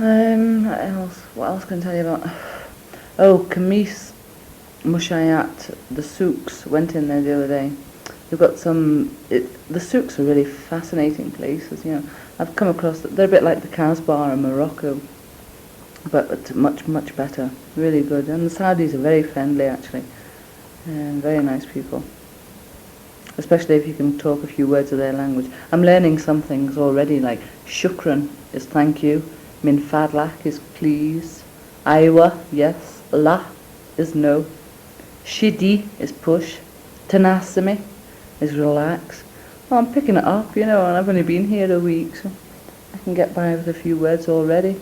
What else can I tell you about? Oh, Camise Mushayat, the souks, went in there the other day. They've got the souks are really fascinating places, you know. I've come across, they're a bit like the Casbah in Morocco, but much, much better. Really good. And the Saudis are very friendly, actually. And very nice people. Especially if you can talk a few words of their language. I'm learning some things already, like shukran is thank you, min fadlak is please, aywa, yes, la is no, shidi is push, tenasimi is relax. Well, I'm picking it up, you know, and I've only been here a week, so I can get by with a few words already.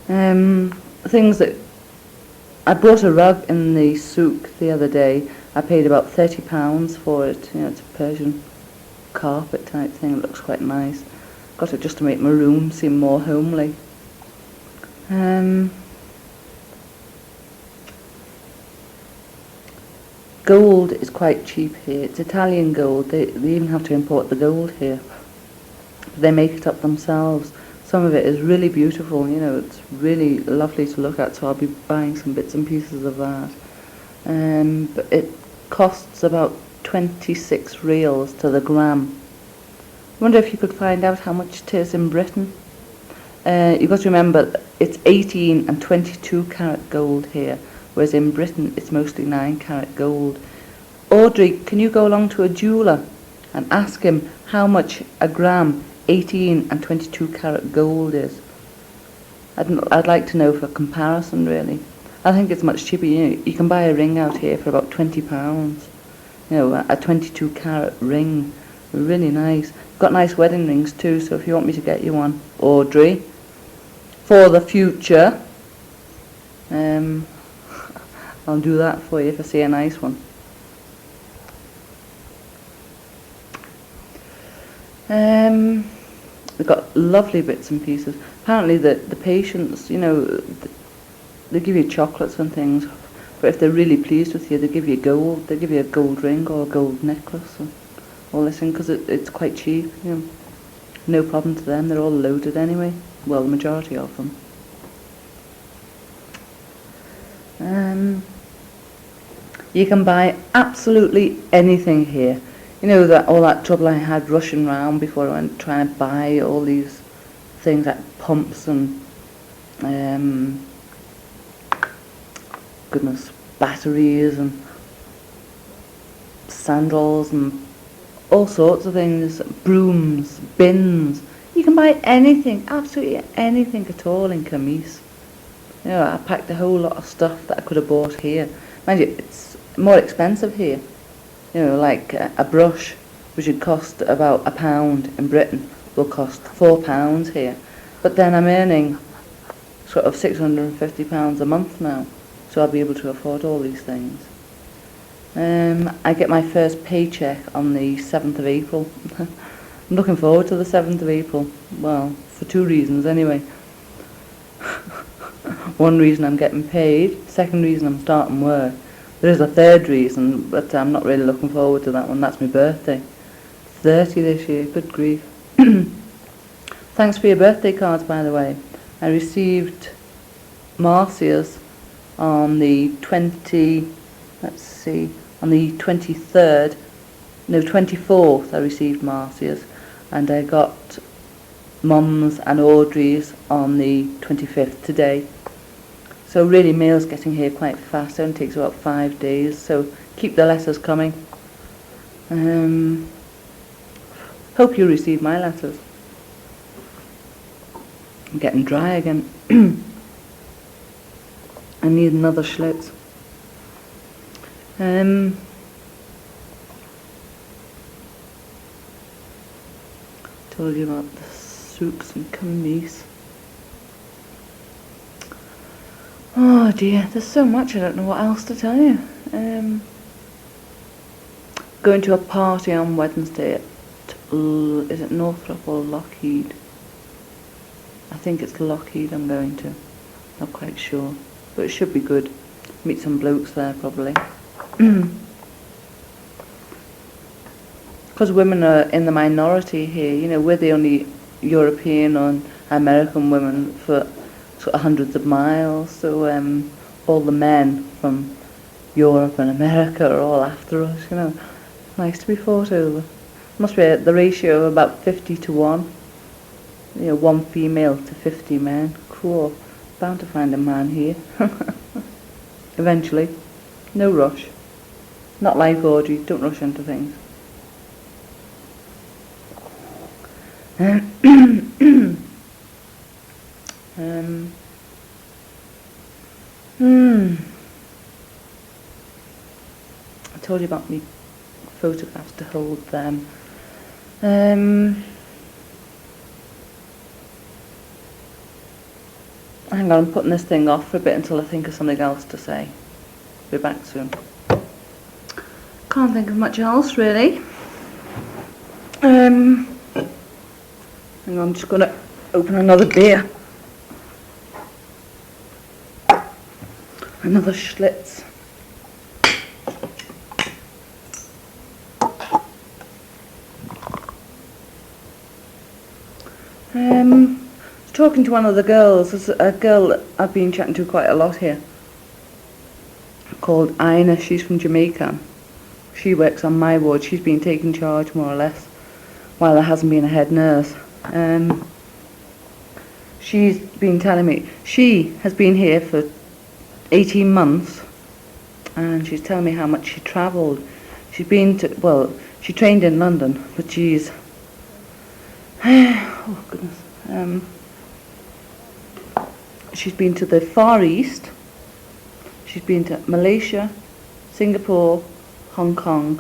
Things that I bought a rug in the souk the other day. I paid about £30 for it. You know, it's a Persian carpet type thing. It looks quite nice. Got it just to make my room seem more homely. Gold is quite cheap here. It's Italian gold. They even have to import the gold here. They make it up themselves. Some of it is really beautiful, you know, it's really lovely to look at, so I'll be buying some bits and pieces of that. But it costs about 26 reals to the gram. I wonder if you could find out how much it is in Britain. You've got to remember, it's 18 and 22 carat gold here, whereas in Britain it's mostly 9 carat gold. Audrey, can you go along to a jeweller and ask him how much a gram 18 and 22 carat gold is? I'd like to know for comparison, really. I think it's much cheaper. You know, you can buy a ring out here for about £20. You know, a 22 carat ring, really nice. Got nice wedding rings too, so if you want me to get you one, Audrey, for the future, I'll do that for you if I see a nice one. We've got lovely bits and pieces. Apparently the patients, you know, they give you chocolates and things, but if they're really pleased with you, they give you gold. They give you a gold ring or a gold necklace and all this thing, because it's quite cheap, you know. No problem to them, they're all loaded anyway. Well, the majority of them. You can buy absolutely anything here. You know, that all that trouble I had rushing around before I went trying to buy all these things like pumps and batteries and sandals and all sorts of things, brooms, bins. You can buy anything, absolutely anything at all in Camise. You know, I packed a whole lot of stuff that I could have bought here. Mind you, it's more expensive here. You know, like a brush, which would cost about £1 in Britain, will cost £4 here. But then I'm earning sort of £650 a month now, so I'll be able to afford all these things. I get my first paycheck on the 7th of April. I'm looking forward to the 7th of April. Well, for 2 reasons anyway. One reason I'm getting paid, second reason I'm starting work. There is a third reason, but I'm not really looking forward to that one. That's my birthday. 30 this year, good grief. Thanks for your birthday cards, by the way. I received Marcia's on the 24th I received Marcia's, and I got Mum's and Audrey's on the 25th today. So really, mail's getting here quite fast. It only takes about 5 days, so keep the letters coming. Hope you receive my letters. I'm getting dry again. I need another Schlitz. Told you about the souks and Camise. Oh dear, there's so much, I don't know what else to tell you. Going to a party on Wednesday at, is it Northrop or Lockheed? I think it's Lockheed I'm going to. Not quite sure, but it should be good. Meet some blokes there probably. Because women are in the minority here, you know, we're the only European and American women for sort of hundreds of miles. So all the men from Europe and America are all after us, you know. Nice to be fought over. Must be the ratio of about 50 to 1. You know, 1 female to 50 men. Cool. Bound to find a man here. Eventually. No rush. Not like Audrey. Don't rush into things. I told you about me photographs to hold them. Hang on, I'm putting this thing off for a bit until I think of something else to say. Be back soon. Can't think of much else really. Hang on, I'm just going to open another beer. Another Schlitz. I was talking to one of the girls. There's a girl I've been chatting to quite a lot here called Ina. She's from Jamaica. She works on my ward. She's been taking charge more or less while there hasn't been a head nurse. She's been telling me she has been here for 18 months and she's telling me how much she travelled. She's been to, well, she trained in London, but she's oh goodness, she's been to the Far East, she's been to Malaysia, Singapore, Hong Kong,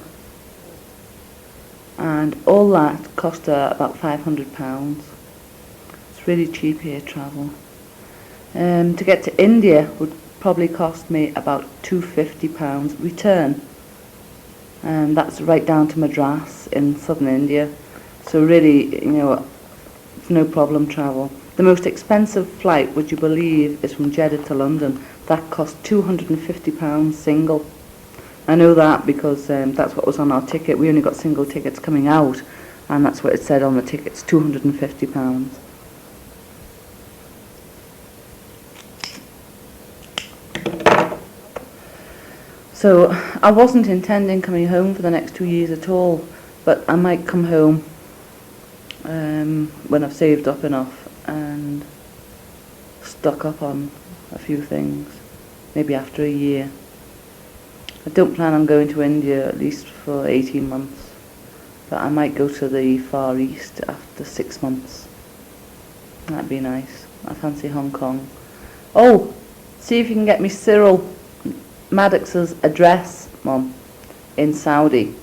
and all that cost her about £500. It's really cheap here, travel. To get to India would probably cost me about £250 return, and that's right down to Madras in southern India. So really, you know, it's no problem travel. The most expensive flight, would you believe, is from Jeddah to London. That cost £250 single. I know that because that's what was on our ticket. We only got single tickets coming out, and that's what it said on the tickets, £250. So I wasn't intending coming home for the next 2 years at all, but I might come home when I've saved up enough and stock up on a few things, maybe after a year. I don't plan on going to India at least for 18 months, but I might go to the Far East after 6 months. That'd be nice. I fancy Hong Kong. Oh, see if you can get me Cyril Maddox's address, Mum, in Saudi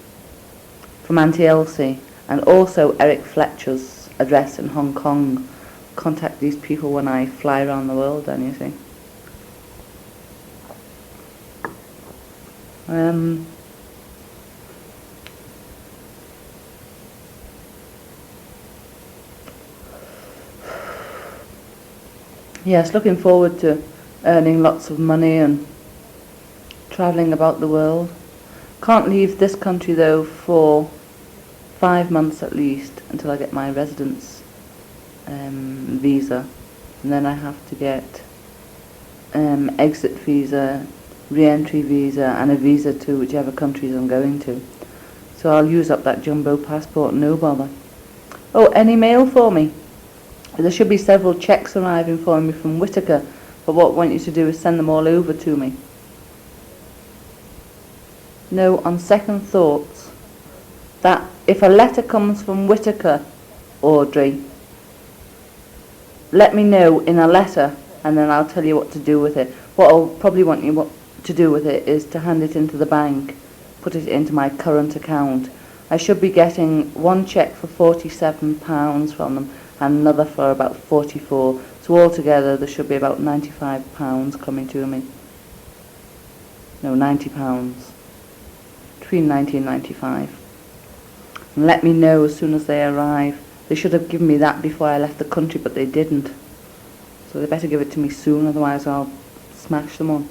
from Auntie Elsie, and also Eric Fletcher's address in Hong Kong. Contact these people when I fly around the world, then, you see. Yes, looking forward to earning lots of money and travelling about the world. Can't leave this country though for 5 months at least until I get my residence visa, and then I have to get exit visa, re-entry visa, and a visa to whichever countries I'm going to. So I'll use up that jumbo passport, no bother. Oh, any mail for me? There should be several cheques arriving for me from Whittaker, but what I want you to do is send them all over to me. No, on second thoughts, that if a letter comes from Whittaker, Audrey, let me know in a letter and then I'll tell you what to do with it. What I'll probably want you to do with it is to hand it into the bank, put it into my current account. I should be getting one cheque for £47 from them and another for about 44. So altogether there should be about £95 coming to me. No, £90. Between 90 and 95. And let me know as soon as they arrive. They should have given me that before I left the country, but they didn't. So they better give it to me soon, otherwise I'll smash them on.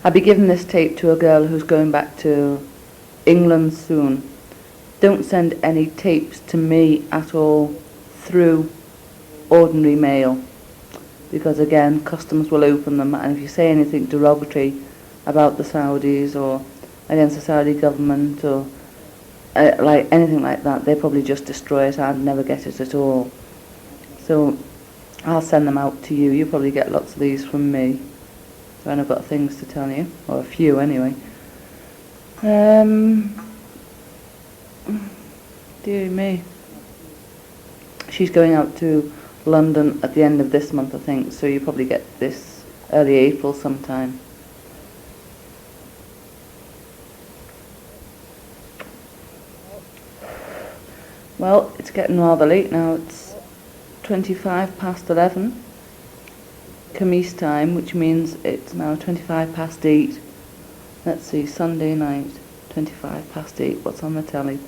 I'll be giving this tape to a girl who's going back to England soon. don't send any tapes to me at all through ordinary mail, because again, customs will open them, and if you say anything derogatory about the Saudis or against the Saudi government or like anything like that, they probably just destroy it and never get it at all. So I'll send them out to you. You probably get lots of these from me. So I've got things to tell you, or a few anyway. Dear me. She's going out to London at the end of this month, I think, so you probably get this early April sometime. Well, it's getting rather late now. It's 11:25 Khamis time, which means it's now 8:25. Let's see, Sunday night, 8:25. What's on the telly?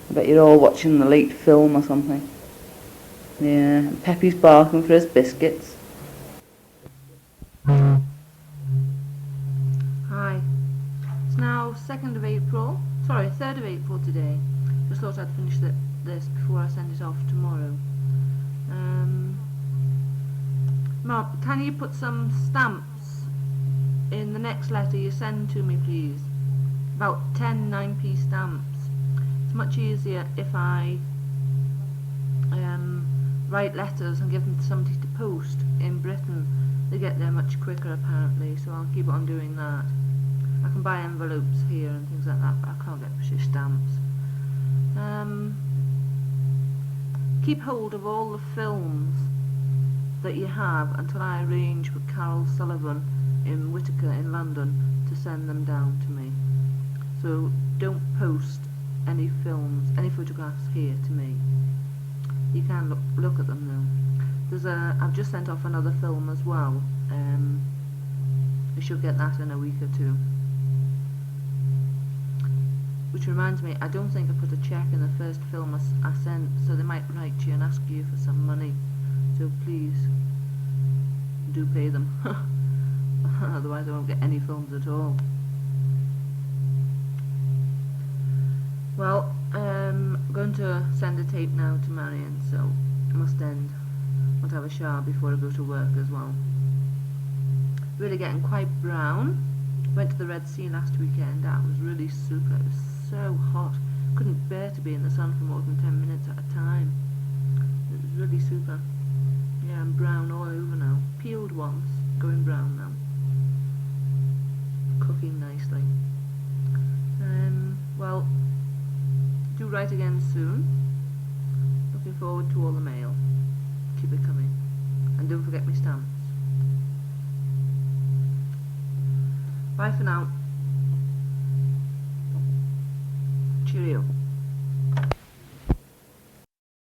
I bet you're all watching the late film or something. Yeah, and Peppy's barking for his biscuits. Hi. It's now 2nd of April. Sorry, 3rd of April today. Just thought I'd finish this before I send it off tomorrow. Mom, can you put some stamps in the next letter you send to me, please? About 10 9p stamps. It's much easier if I write letters and give them to somebody to post in Britain. They get there much quicker apparently, so I'll keep on doing that. I can buy envelopes here and things like that, but I can't get British stamps. Keep hold of all the films that you have until I arrange with Carol Sullivan in Whittaker in London to send them down to me. So don't post any films, any photographs here to me. You can look at them though. I've just sent off another film as well. You should get that in a week or two. Which reminds me, I don't think I put a check in the first film I sent, so they might write to you and ask you for some money. So please, do pay them. Otherwise I won't get any films at all. Well, I'm going to send a tape now to Marion, so I must end. I want to have a shower before I go to work as well. Really getting quite brown. Went to the Red Sea last weekend. That was really super. It was so hot. Couldn't bear to be in the sun for more than 10 minutes at a time. It was really super. Yeah, I'm brown all over now. Peeled once, going brown now. Cooking nicely. Well, do write again soon. Looking forward to all the mail. Keep it coming. And don't forget my stamps. Bye for now. Cheerio.